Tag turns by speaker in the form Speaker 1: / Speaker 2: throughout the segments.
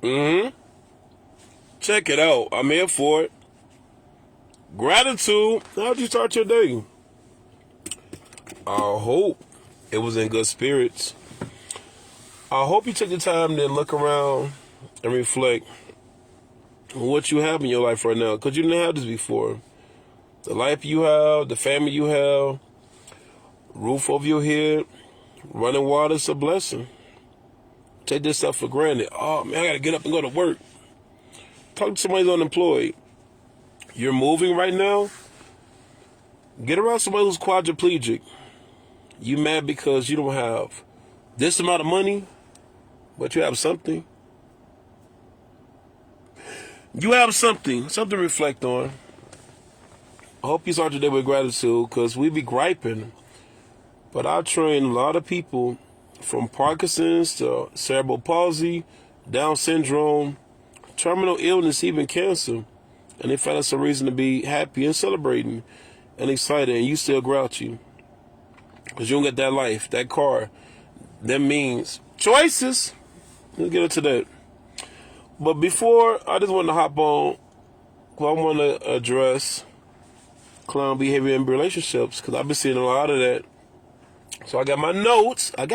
Speaker 1: Mm-hmm. Check it out. I'm here for it. Gratitude. How'd you start your day? I hope it was in good spirits. I hope you took the time to look around and reflect on what you have in your life right now, because you didn't have this before. The life you have, the family you have, roof over your head, running water is a blessing. Take this stuff for granted. Oh, man, I got to get up and go to work. Talk to somebody who's unemployed. You're moving right now. Get around somebody who's quadriplegic. You mad because you don't have this amount of money, but you have something. You have something to reflect on. I hope you start your day with gratitude, because we be griping. But I train a lot of people from Parkinson's to cerebral palsy, Down syndrome, terminal illness, even cancer. And they find us a reason to be happy and celebrating and excited, and you still grouchy. Because you don't get that life, that car. That means choices. Let's get into that. But before, I just want to hop on, because I want to address clown behavior in relationships, because I've been seeing a lot of that. So I got my notes. Yup. So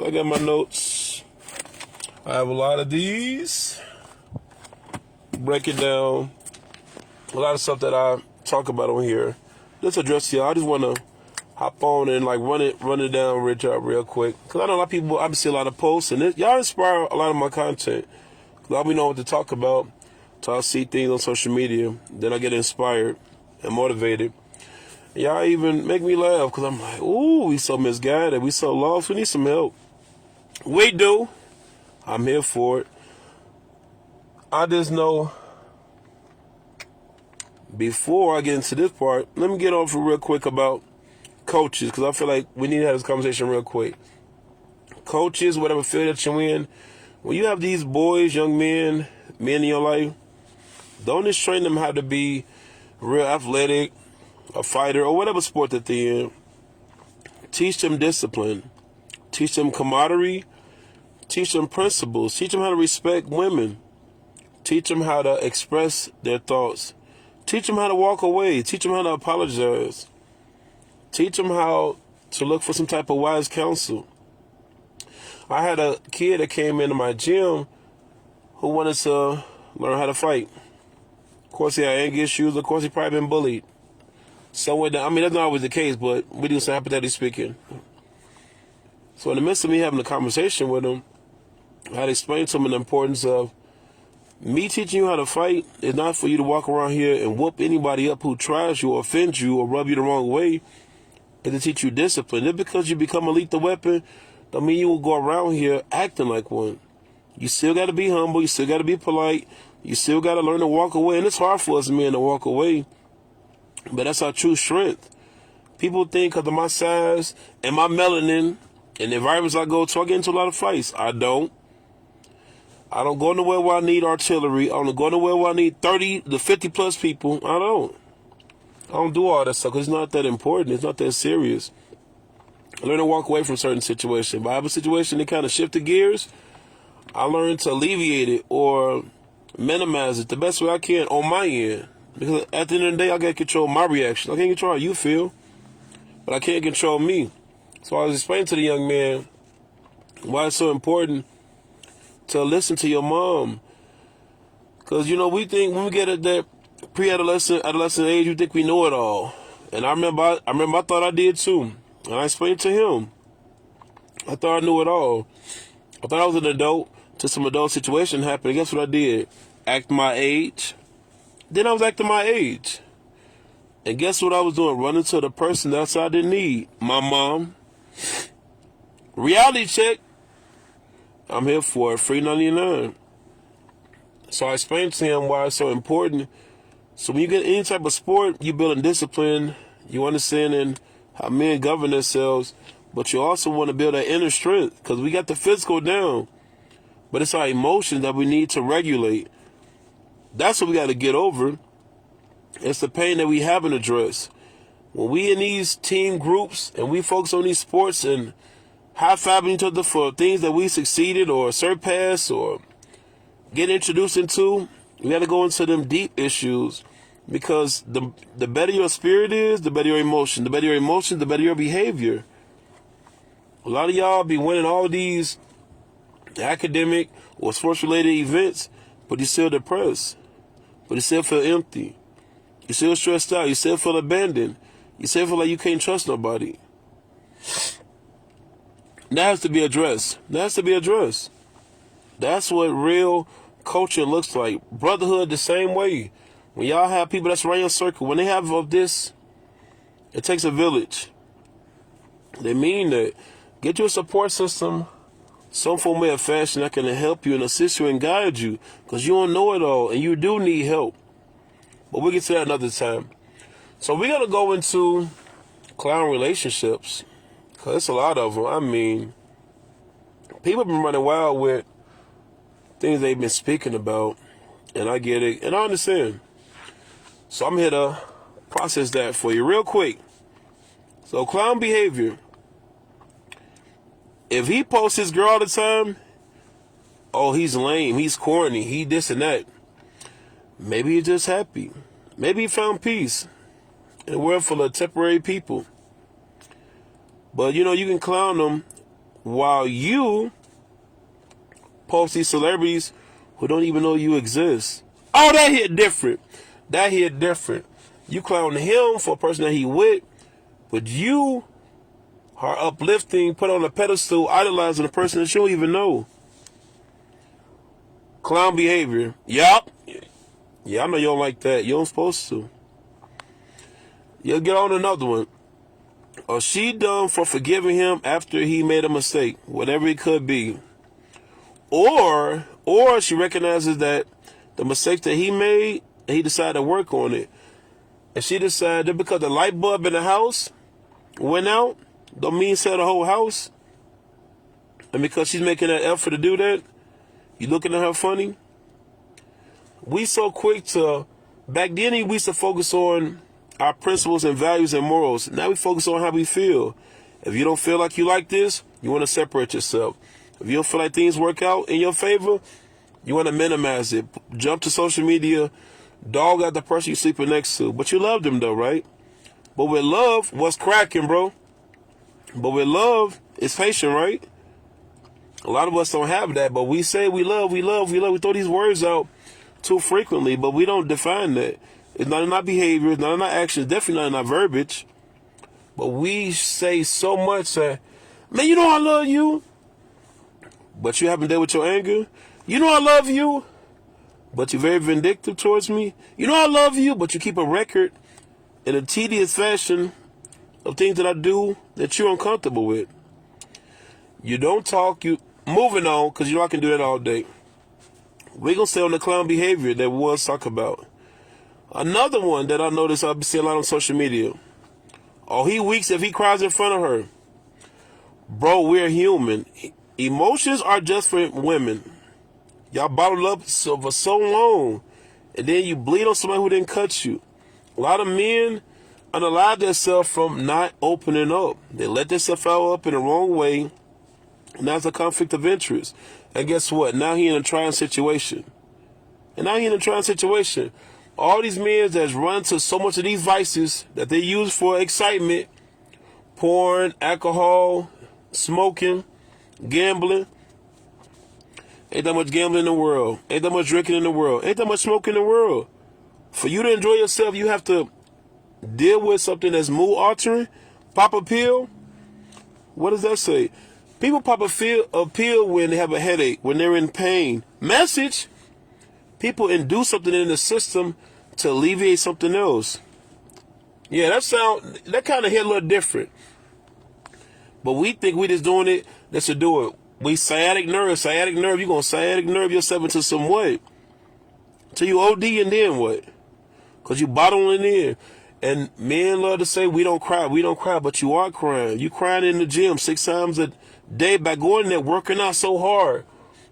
Speaker 1: I got my notes. I have a lot of these. Break it down. A lot of stuff that I talk about on here. Let's address y'all. I just want to hop on and run it down real quick. Because I know a lot of people, I see a lot of posts, and y'all inspire a lot of my content. Because I know what to talk about. So I see things on social media. Then I get inspired and motivated. Y'all even make me laugh, because I'm like, ooh, we so misguided. We so lost. We need some help. We do. I'm here for it. I just know, before I get into this part, let me get off real quick about coaches, because I feel like we need to have this conversation real quick. Coaches, whatever field that you're in, when you have these boys, young men in your life, don't just train them how to be real athletic, a fighter, or whatever sport that they're in. Teach them discipline. Teach them camaraderie. Teach them principles. Teach them how to respect women. Teach them how to express their thoughts. Teach them how to walk away. Teach them how to apologize. Teach them how to look for some type of wise counsel. I had a kid that came into my gym who wanted to learn how to fight. Of course, he had anger issues. Of course, he probably been bullied. Somewhere down, that's not always the case, but we do some hypothetically speaking. So in the midst of me having a conversation with him, I had explained to him the importance of me teaching you how to fight is not for you to walk around here and whoop anybody up who tries you or offends you or rub you the wrong way. It's to teach you discipline. Just because you become a lethal weapon, don't mean you will go around here acting like one. You still got to be humble. You still got to be polite. You still got to learn to walk away. And it's hard for us men to walk away. But that's our true strength. People think because of my size and my melanin and the environments I go to, I get into a lot of fights. I don't go nowhere where I need artillery. I don't go nowhere where I need 30 to 50 plus people. I don't do all that stuff because it's not that important. It's not that serious. I learn to walk away from certain situations. If I have a situation that kind of shifted gears, I learn to alleviate it or minimize it the best way I can on my end. Because at the end of the day, I got to control my reaction. I can't control how you feel, but I can't control me. So I was explaining to the young man why it's so important to listen to your mom. Because, we think when we get at that adolescent age, we think we know it all. And I remember I thought I did too. And I explained to him, I thought I knew it all. I thought I was an adult till some adult situation happened. And guess what I did? Act my age. Then I was acting my age. And guess what I was doing? Running to the person that I didn't need. My mom. Reality check. I'm here for it. $3.99. So I explained to him why it's so important. So when you get any type of sport, you building discipline. You understanding how men govern themselves. But you also want to build that inner strength. Because we got the physical down. But it's our emotions that we need to regulate. That's what we got to get over. It's the pain that we haven't addressed. When we in these team groups and we focus on these sports and high-fiving each other for things that we succeeded or surpassed or get introduced into. We got to go into them deep issues, because the better your spirit is, the better your emotion. The better your emotion, the better your behavior. A lot of y'all be winning all these academic or sports-related events, but you still depressed. But you still feel empty. You still stressed out. You still feel abandoned. You still feel like you can't trust nobody. That has to be addressed. That has to be addressed. That's what real culture looks like. Brotherhood the same way. When y'all have people that's around your circle, when they have of this, it takes a village. They mean that. Get you a support system, some form of fashion that can help you and assist you and guide you, because you don't know it all and you do need help. But we'll get to that another time. So we're going to go into clown relationships, because it's a lot of them. I mean, people have been running wild with things they've been speaking about, and I get it, and I understand. So I'm here to process that for you real quick. So clown behavior. If he posts his girl all the time, oh, he's lame, he's corny, he this and that. Maybe he's just happy. Maybe he found peace in a world full of temporary people. But, you know, you can clown them while you post these celebrities who don't even know you exist. Oh, that hit different. That hit different. You clown him for a person that he with, but you are uplifting, put on a pedestal, idolizing a person that you don't even know. Clown behavior. Yup. Yeah, I know you don't like that. You don't supposed to. You'll get on another one. Or she done for forgiving him after he made a mistake, whatever it could be. Or she recognizes that the mistake that he made, he decided to work on it. And she decided that because the light bulb in the house went out, don't mean sell the whole house. And because she's making that effort to do that, you looking at her funny. We so quick to, back then we used to focus on our principles and values and morals. Now we focus on how we feel. If you don't feel like you like this, you want to separate yourself. If you don't feel like things work out in your favor, you want to minimize it. Jump to social media, dog out the person you're sleeping next to. But you love them though, right? But with love, what's cracking, bro? But with love, it's patient, right? A lot of us don't have that, but we say we love. We throw these words out too frequently, but we don't define that. It's not in our behavior, it's not in our actions, definitely not in our verbiage. But we say so much that, man, you know I love you, but you haven't dealt with your anger. You know I love you, but you're very vindictive towards me. You know I love you, but you keep a record in a tedious fashion of things that I do that you're uncomfortable with. You don't talk, you moving on, because you know I can do that all day. We're going to stay on the clown behavior that we once talk about. Another one that I notice I've seen a lot on social media. Oh, he weaks if he cries in front of her. Bro, we're human. Emotions are just for women. Y'all bottled up for so long, and then you bleed on somebody who didn't cut you. A lot of men unalive themselves from not opening up. They let themselves out up in the wrong way, and that's a conflict of interest. And guess what? Now he in a trying situation. All these men that's run to so much of these vices that they use for excitement, porn, alcohol, smoking, gambling. Ain't that much gambling in the world. Ain't that much drinking in the world. Ain't that much smoking in the world. For you to enjoy yourself, you have to deal with something that's mood altering. Pop a pill. What does that say? People pop a pill when they have a headache, when they're in pain. Message. People induce something in the system to alleviate something else. Yeah, that kind of hit a little different. But we think we just doing it just to do it. We sciatic nerve. You're going to sciatic nerve yourself into some what? Till you OD, and then what? Because you bottling in. And men love to say we don't cry, but you are crying. You crying in the gym 6 times a day by going there, working out so hard.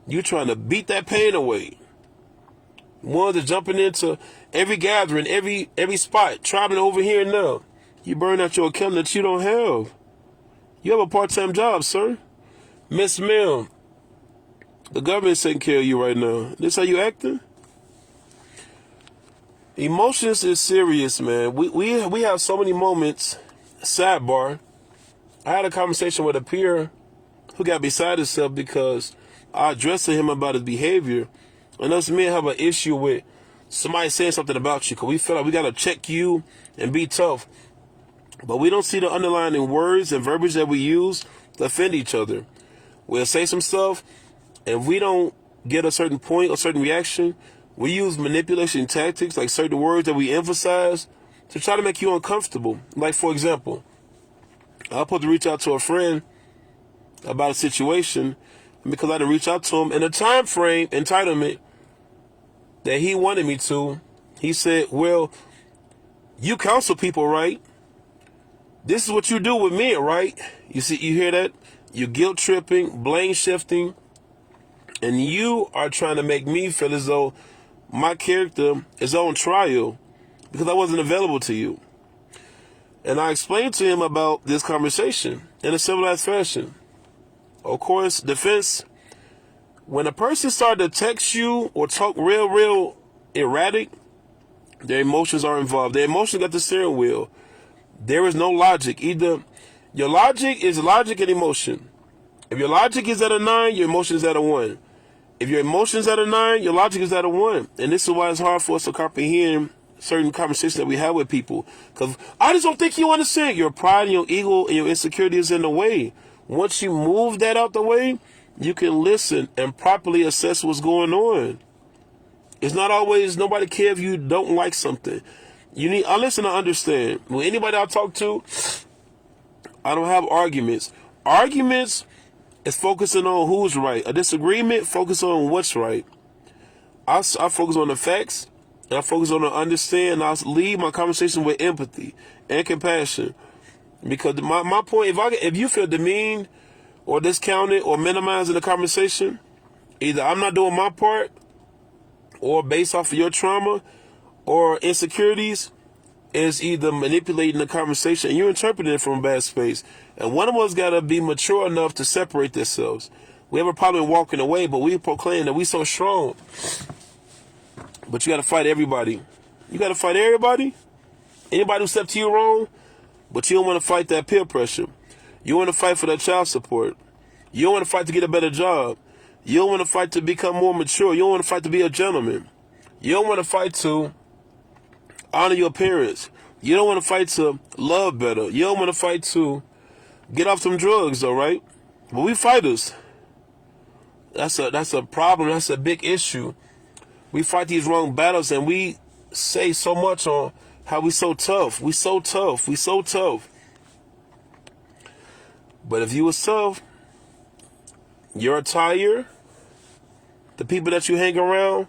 Speaker 1: You trying to beat that pain away. Ones that jumping into every gathering, every spot, traveling over here and now. You burn out your account that you don't have. You have a part-time job, sir. Miss Ma'am, the government's taking care of you right now. This how you acting? Emotions is serious, man. We have so many moments. Sidebar. I had a conversation with a peer who got beside himself because I addressed to him about his behavior. And us men have an issue with somebody saying something about you because we feel like we got to check you and be tough. But we don't see the underlying words and verbiage that we use to offend each other. We'll say some stuff, and if we don't get a certain point or certain reaction, we use manipulation tactics, like certain words that we emphasize, to try to make you uncomfortable. Like, for example, I was supposed to reach out to a friend about a situation, and because I didn't reach out to him in a time frame entitlement that he wanted me to, he said, well, you counsel people, right? This is what you do with men, right? You see, you hear that? You're guilt tripping, blame shifting, and you are trying to make me feel as though my character is on trial because I wasn't available to you. And I explained to him about this conversation in a civilized fashion. Of course, defense, when a person started to text you or talk real erratic, their emotions are involved. Their emotions got the steering wheel. There is no logic. Either your logic is logic and emotion. If your logic is at a 9, your emotion is at a 1. If your emotion is at a 9, your logic is at a 1. And this is why it's hard for us to comprehend certain conversations that we have with people. Because I just don't think you understand. Your pride and your ego and your insecurity is in the way. Once you move that out the way, you can listen and properly assess what's going on. It's not always, nobody cares if you don't like something. I listen to understand. With anybody I talk to, I don't have arguments. Arguments is focusing on who's right. A disagreement, focus on what's right. I focus on the facts, and I focus on the understand, and I lead my conversation with empathy and compassion. Because my point, if you feel demeaned or discounted or minimized in the conversation, either I'm not doing my part, or based off of your trauma or insecurities, is either manipulating the conversation and you're interpreting it from a bad space. And one of us got to be mature enough to separate themselves. We have a problem walking away, but we proclaim that we so strong. But you got to fight everybody. You got to fight everybody. Anybody who stepped to you wrong, but you don't want to fight that peer pressure. You want to fight for that child support. You don't want to fight to get a better job. You don't want to fight to become more mature. You don't want to fight to be a gentleman. You don't want to fight to honor your parents. You don't want to fight to love better. You don't want to fight to get off some drugs, though, right? But we fighters. That's a problem. That's a big issue. We fight these wrong battles, and we say so much on how we so tough. We so tough. We so tough. But if you was tough, your attire, the people that you hang around,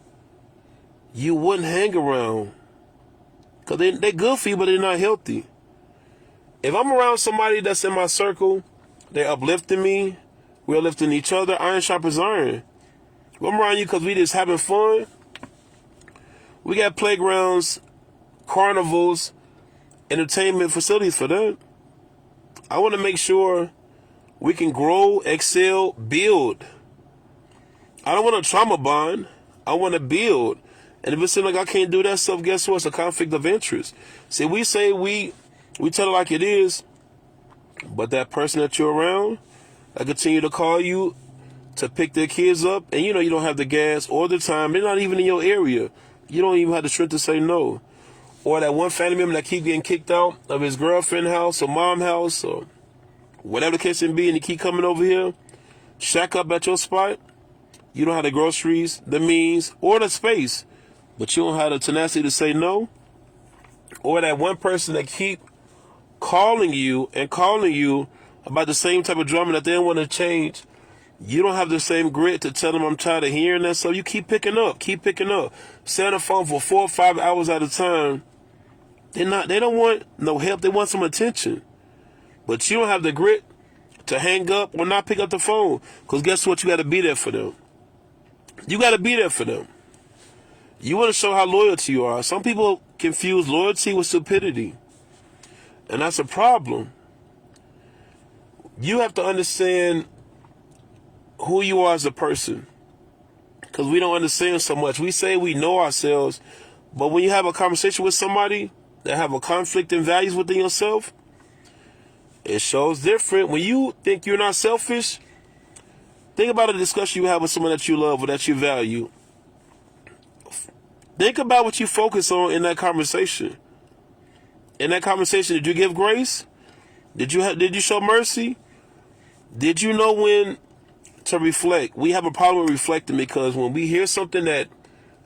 Speaker 1: you wouldn't hang around. Because they're good for you, but they're not healthy. If I'm around somebody that's in my circle, they're uplifting me, we're lifting each other, iron sharpens iron. If I'm around you because we just having fun, we got playgrounds, carnivals, entertainment facilities for that. I want to make sure we can grow, excel, build. I don't want a trauma bond. I want to build. And if it seems like I can't do that stuff, guess what? It's a conflict of interest. See, we say we tell it like it is, but that person that you're around, I continue to call you to pick their kids up, and you don't have the gas or the time. They're not even in your area. You don't even have the strength to say no. Or that one family member that keep getting kicked out of his girlfriend's house or mom's house or whatever the case may be, and he keep coming over here, shack up at your spot. You don't have the groceries, the means, or the space, but you don't have the tenacity to say no. Or that one person that keep calling you about the same type of drama that they don't want to change. You don't have the same grit to tell them I'm tired of hearing that, so you keep picking up. Stay on the phone for 4 or 5 hours at a time. They don't want no help. They want some attention. But you don't have the grit to hang up or not pick up the phone. Because guess what? You got to be there for them. You got to be there for them. You want to show how loyal you are. Some people confuse loyalty with stupidity. And that's a problem. You have to understand who you are as a person. Because we don't understand so much. We say we know ourselves, but when you have a conversation with somebody that have a conflict in values within yourself, it shows different. When you think you're not selfish, think about a discussion you have with someone that you love or that you value. Think about what you focus on in that conversation. In that conversation, did you give grace? Did you show mercy? Did you know when to reflect? We have a problem with reflecting because when we hear something that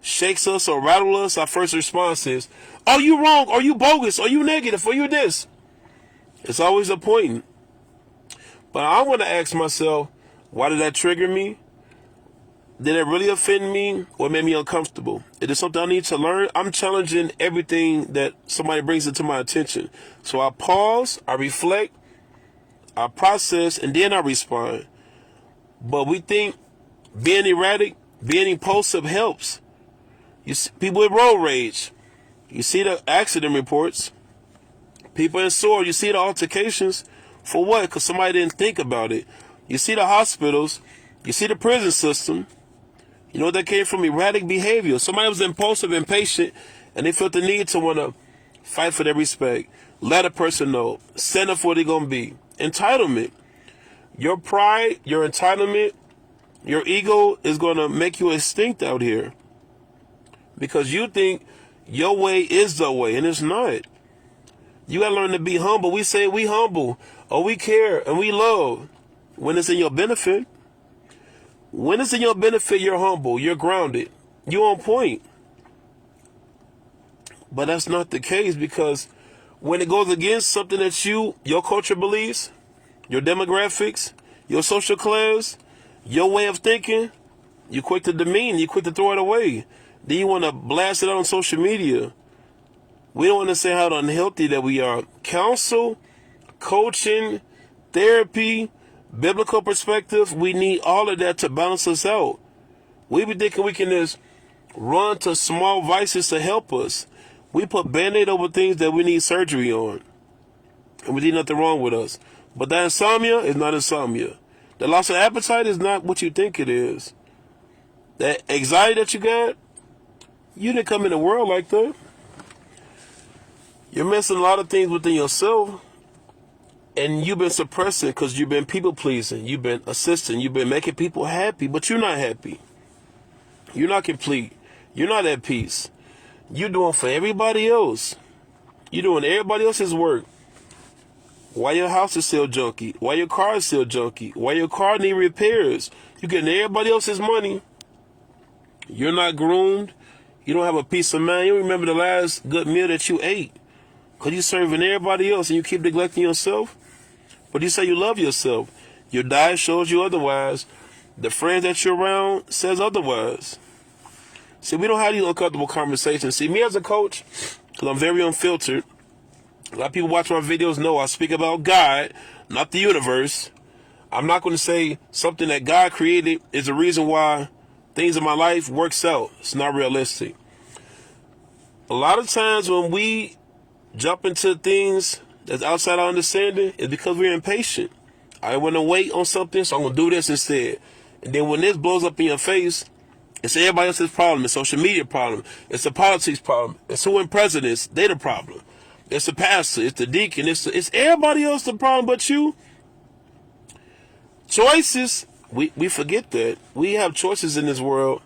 Speaker 1: shakes us or rattles us, our first response is, "Are you wrong? Are you bogus? Are you negative? Are you this?" It's always a point. But I want to ask myself, why did that trigger me? Did it really offend me or made me uncomfortable? Is it something I need to learn? I'm challenging everything that somebody brings into my attention. So I pause, I reflect, I process, and then I respond. But we think being erratic, being impulsive helps. You see people with road rage. You see the accident reports. People in sore. You see the altercations. For what? Because somebody didn't think about it. You see the hospitals. You see the prison system. You know what that came from? Erratic behavior. Somebody was impulsive, impatient, and they felt the need to want to fight for their respect. Let a person know. Stand up for what they're going to be. Entitlement. Your pride, your entitlement, your ego is going to make you extinct out here. Because you think your way is the way, and it's not. You got to learn to be humble. We say we humble, or we care, and we love when it's in your benefit. When it's in your benefit, you're humble, you're grounded, you're on point. But that's not the case, because when it goes against something that your culture believes, your demographics, your social class, your way of thinking, you're quick to demean, you're quick to throw it away. Then you want to blast it out on social media. We don't want to say how unhealthy that we are. Counsel, coaching, therapy, biblical perspective, we need all of that to balance us out. We be thinking we can just run to small vices to help us. We put Band-Aid over things that we need surgery on. And we see nothing wrong with us. But that insomnia is not insomnia. The loss of appetite is not what you think it is. That anxiety that you got, you didn't come in the world like that. You're missing a lot of things within yourself. And you've been suppressing because you've been people-pleasing. You've been assisting. You've been making people happy, but you're not happy. You're not complete. You're not at peace. You're doing for everybody else. You're doing everybody else's work. Why your house is still junky? Why your car is still junky? Why your car need repairs? You're getting everybody else's money. You're not groomed. You don't have a peace of mind. You don't remember the last good meal that you ate because you're serving everybody else and you keep neglecting yourself. But you say you love yourself. Your diet shows you otherwise. The friends that you're around says otherwise. See, we don't have these uncomfortable conversations. See, me as a coach, because I'm very unfiltered, a lot of people watch my videos know I speak about God, not the universe. I'm not going to say something that God created is the reason why things in my life works out. It's not realistic. A lot of times when we jump into things that's outside our understanding, it's because we're impatient. I want to wait on something, so I'm going to do this instead. And then when this blows up in your face, it's everybody else's problem. It's social media problem. It's the politics problem. It's who in presidents. They the problem. It's the pastor. It's the deacon. It's everybody else the problem but you. Choices, we forget that. We have choices in this world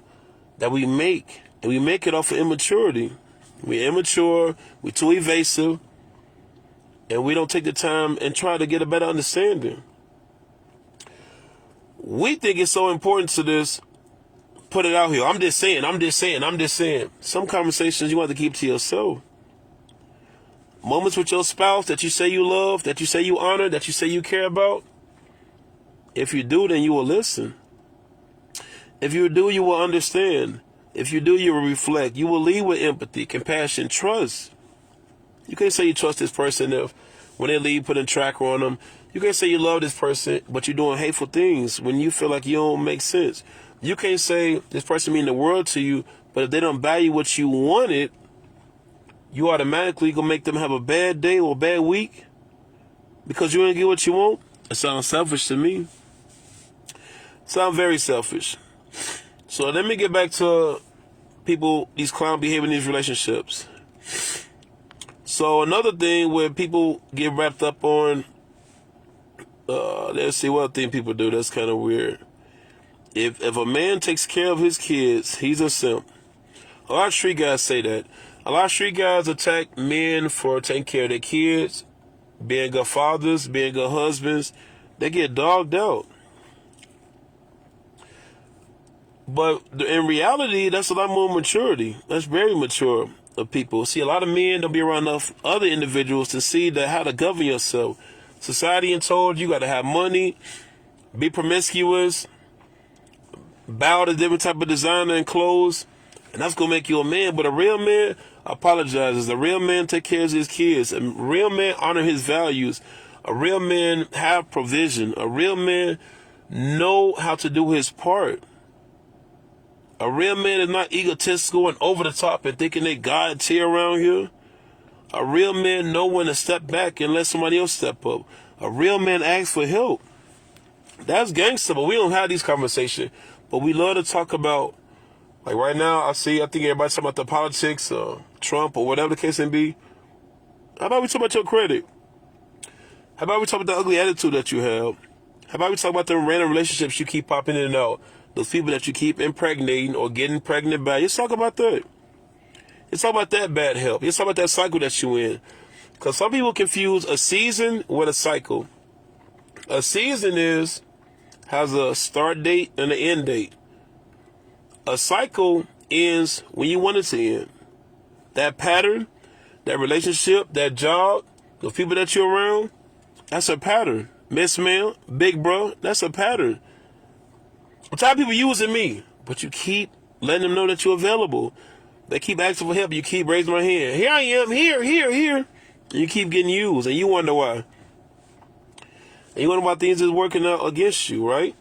Speaker 1: that we make. And we make it off of immaturity. We're immature. We're too evasive. And we don't take the time and try to get a better understanding. We think it's so important to this. Put it out here. I'm just saying. Some conversations you have to keep to yourself. Moments with your spouse that you say you love, that you say you honor, that you say you care about. If you do, then you will listen. If you do, you will understand. If you do, you will reflect. You will lead with empathy, compassion, trust. You can't say you trust this person if when they leave, put a tracker on them. You can't say you love this person, but you're doing hateful things when you feel like you don't make sense. You can't say this person mean the world to you, but if they don't value what you wanted, you automatically gonna make them have a bad day or a bad week because you didn't get what you want. It sounds selfish to me. Sound very selfish. So let me get back to people, these clown behavior in these relationships. So another thing where people get wrapped up on, let's see what thing people do that's kind of weird. If a man takes care of his kids, he's a simp. A lot of street guys say that. A lot of street guys attack men for taking care of their kids, being good fathers, being good husbands. They get dogged out. But in reality, that's a lot more maturity. That's very mature of people. See, a lot of men don't be around enough other individuals to see that how to govern yourself. Society and told you got to have money, be promiscuous, bow to different type of designer and clothes, and that's gonna make you a man. But a real man apologizes. A real man take care of his kids. A real man honor his values. A real man have provision. A real man know how to do his part. A real man is not egotistical and over the top and thinking they God tier around here. A real man know when to step back and let somebody else step up. A real man asks for help. That's gangster, but we don't have these conversations. But we love to talk about, like right now, I think everybody's talking about the politics, Trump or whatever the case may be. How about we talk about your credit? How about we talk about the ugly attitude that you have? How about we talk about the random relationships you keep popping in and out? Those people that you keep impregnating or getting pregnant by. Let's talk about that. Let's talk about that bad help. Let's talk about that cycle that you in. Because some people confuse a season with a cycle. A season has a start date and an end date. A cycle ends when you want it to end. That pattern, that relationship, that job, the people that you're around, that's a pattern. Miss Ma'am, big bro, that's a pattern. I'm tired of people using me, but you keep letting them know that you're available. They keep asking for help. You keep raising my hand. Here I am, here. And you keep getting used, and you wonder why. And you wonder why things is working out against you, right?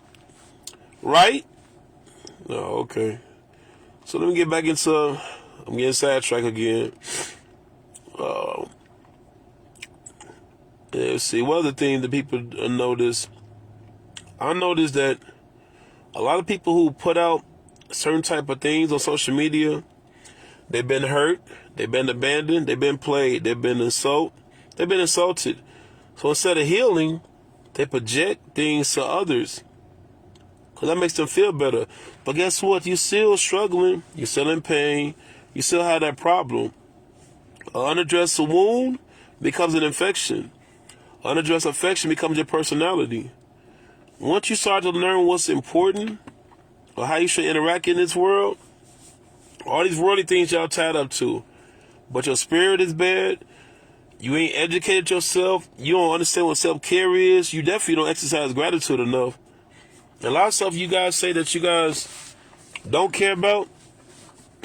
Speaker 1: Right? No, okay. So let me get back into, I'm getting sidetracked again. Let's see, what other thing that people notice? I noticed that a lot of people who put out certain type of things on social media, they've been hurt, they've been abandoned, they've been played, they've been insulted. So instead of healing, they project things to others. Because that makes them feel better. But guess what? You're still struggling. You're still in pain. You still have that problem. An unaddressed wound becomes an infection. Unaddressed affection becomes your personality. Once you start to learn what's important or how you should interact in this world, all these worldly things y'all tied up to, but your spirit is bad, you ain't educated yourself, you don't understand what self-care is, you definitely don't exercise gratitude enough. And a lot of stuff you guys say that you guys don't care about,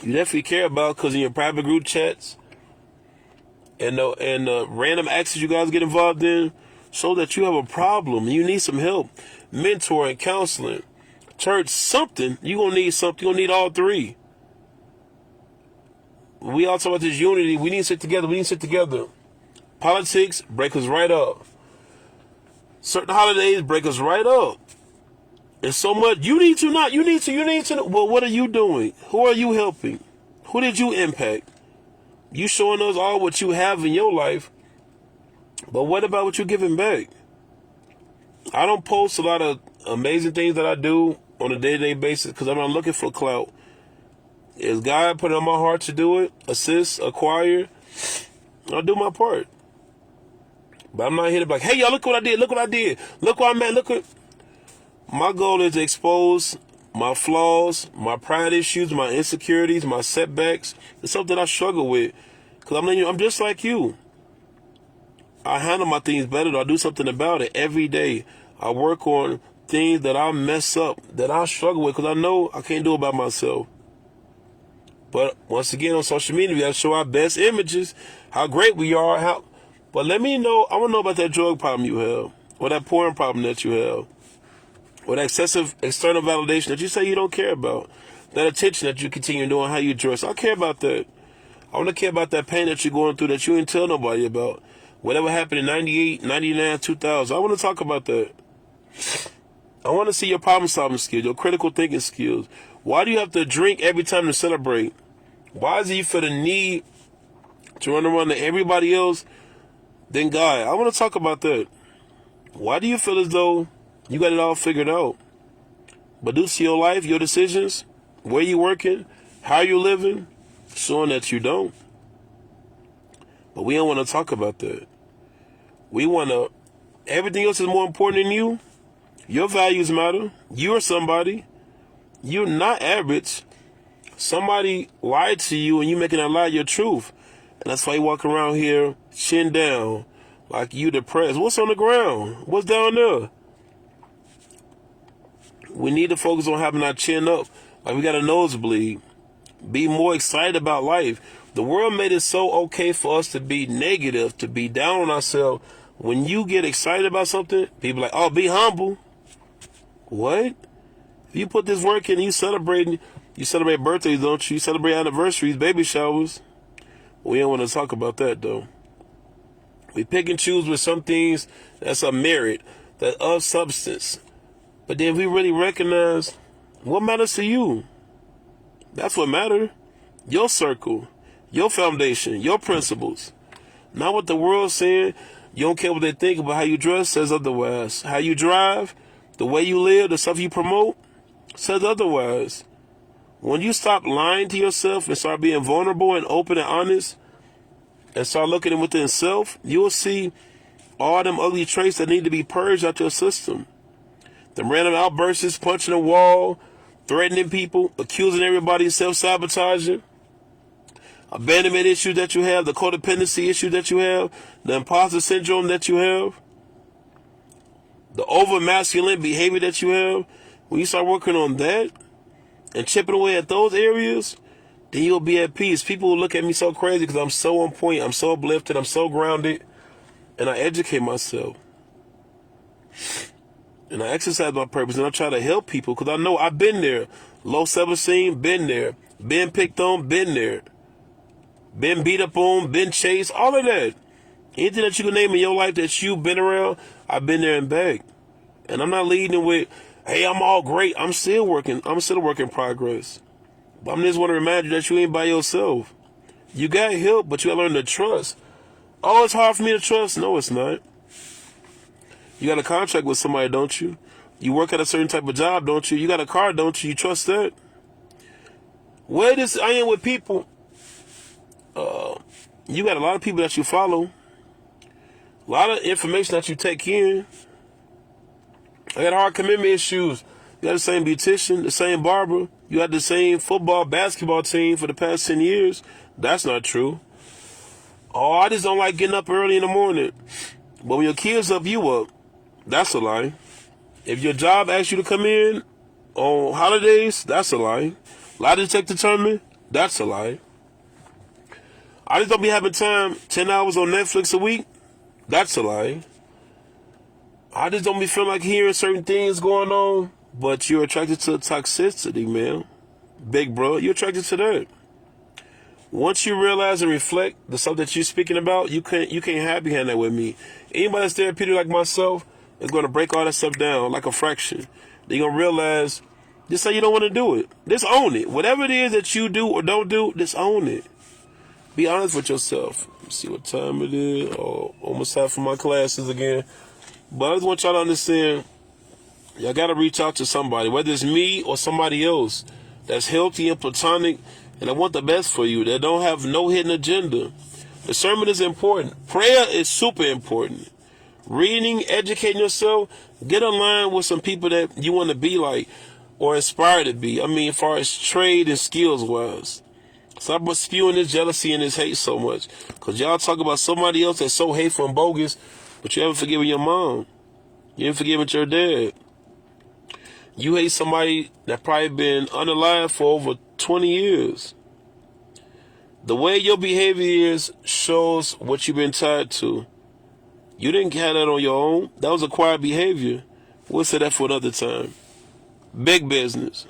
Speaker 1: you definitely care about, because in your private group chats and the random actions you guys get involved in show that you have a problem and you need some help. Mentoring, counseling, church, something. You're going to need something. You're going to need all three. We all talk about this unity. We need to sit together. Politics, break us right up. Certain holidays, break us right up. And so much, you need to. Well, what are you doing? Who are you helping? Who did you impact? You showing us all what you have in your life, but what about what you're giving back? I don't post a lot of amazing things that I do on a day-to-day basis because I'm not looking for clout. Is God put it on my heart to do it, assist, acquire, I'll do my part. But I'm not here to be like, hey, y'all, look what I did. Look where I'm at. My goal is to expose my flaws, my pride issues, my insecurities, my setbacks. It's something that I struggle with. Because I'm just like you. I handle my things better. I do something about it every day. I work on things that I mess up, that I struggle with, because I know I can't do it by myself. But once again, on social media, we got to show our best images, how great we are. But let me know, I want to know about that drug problem you have, or that porn problem that you have, or that excessive external validation that you say you don't care about, that attention that you continue doing, how you dress. I care about that. I want to care about that pain that you're going through that you didn't tell nobody about. Whatever happened in 98, 99, 2000. I want to talk about that. I want to see your problem solving skills, your critical thinking skills. Why do you have to drink every time to celebrate? Why is it you feel the need to run around to everybody else than God? I want to talk about that. Why do you feel as though you got it all figured out? But due to your life, your decisions, where you working, how you living, showing that you don't. But we don't want to talk about that. We want to, everything else is more important than you. Your values matter. You are somebody. You're not average. Somebody lied to you and you making that lie your truth. And that's why you walk around here chin down like you depressed. What's on the ground? What's down there? We need to focus on having our chin up like we got a nosebleed. Be more excited about life. The world made it so okay for us to be negative, to be down on ourselves. When you get excited about something, people are like, oh, be humble. What? If you put this work in, you celebrate birthdays, don't you? You celebrate anniversaries, baby showers. We don't want to talk about that, though. We pick and choose with some things that's a merit, that's of substance. But then we really recognize what matters to you. That's what matters. Your circle, your foundation, your principles. Not what the world's saying. You don't care what they think about how you dress, says otherwise. How you drive, the way you live, the stuff you promote, says otherwise. When you stop lying to yourself and start being vulnerable and open and honest and start looking within self, you'll see all them ugly traits that need to be purged out your system. The random outbursts, punching a wall, threatening people, accusing everybody, self-sabotaging, abandonment issues that you have, the codependency issues that you have, the imposter syndrome that you have, the over-masculine behavior that you have. When you start working on that and chipping away at those areas, then you'll be at peace. People will look at me so crazy because I'm so on point, I'm so uplifted, I'm so grounded, and I educate myself. And I exercise my purpose, and I try to help people because I know I've been there. Low self-esteem, been there. Been picked on, been there. Been beat up on, been chased, all of that. Anything that you can name in your life that you've been around, I've been there and back. And I'm not leading with, hey, I'm all great. I'm still working. I'm still a work in progress. But I just want to remind you that you ain't by yourself. You got help, but you got to learn to trust. Oh, it's hard for me to trust. No, it's not. You got a contract with somebody, don't you? You work at a certain type of job, don't you? You got a car, don't you? You trust that? Where this I am with people, you got a lot of people that you follow, a lot of information that you take in. I got hard commitment issues. You got the same beautician, the same barber. You had the same football, basketball team for the past 10 years. That's not true. Oh, I just don't like getting up early in the morning. But when your kids up, you up. That's a lie. If your job asks you to come in on holidays, that's a lie. Lie detector determined, that's a lie. I just don't be having time 10 hours on Netflix a week, that's a lie. I just don't be feeling like hearing certain things going on, but you're attracted to toxicity, man. Big bro, you're attracted to that. Once you realize and reflect the stuff that you're speaking about, you can't hide behind that with me. Anybody that's therapeutic like myself is going to break all that stuff down like a fraction. They're going to realize, just say you don't want to do it. Just own it. Whatever it is that you do or don't do, just own it. Be honest with yourself. Let's see what time it is. Oh, almost time for my classes again. But I just want y'all to understand, y'all got to reach out to somebody, whether it's me or somebody else that's healthy and platonic, and I want the best for you, that don't have no hidden agenda. Discernment is important. Prayer is super important. Reading, educating yourself, get aligned with some people that you want to be like or inspire to be. I mean, as far as trade and skills wise. Stop spewing this jealousy and this hate so much. Because y'all talk about somebody else that's so hateful and bogus, but you haven't forgiven your mom. You haven't forgiven your dad. You hate somebody that probably been unalive for over 20 years. The way your behavior is shows what you've been tied to. You didn't have that on your own. That was acquired behavior. We'll say that for another time. Big business.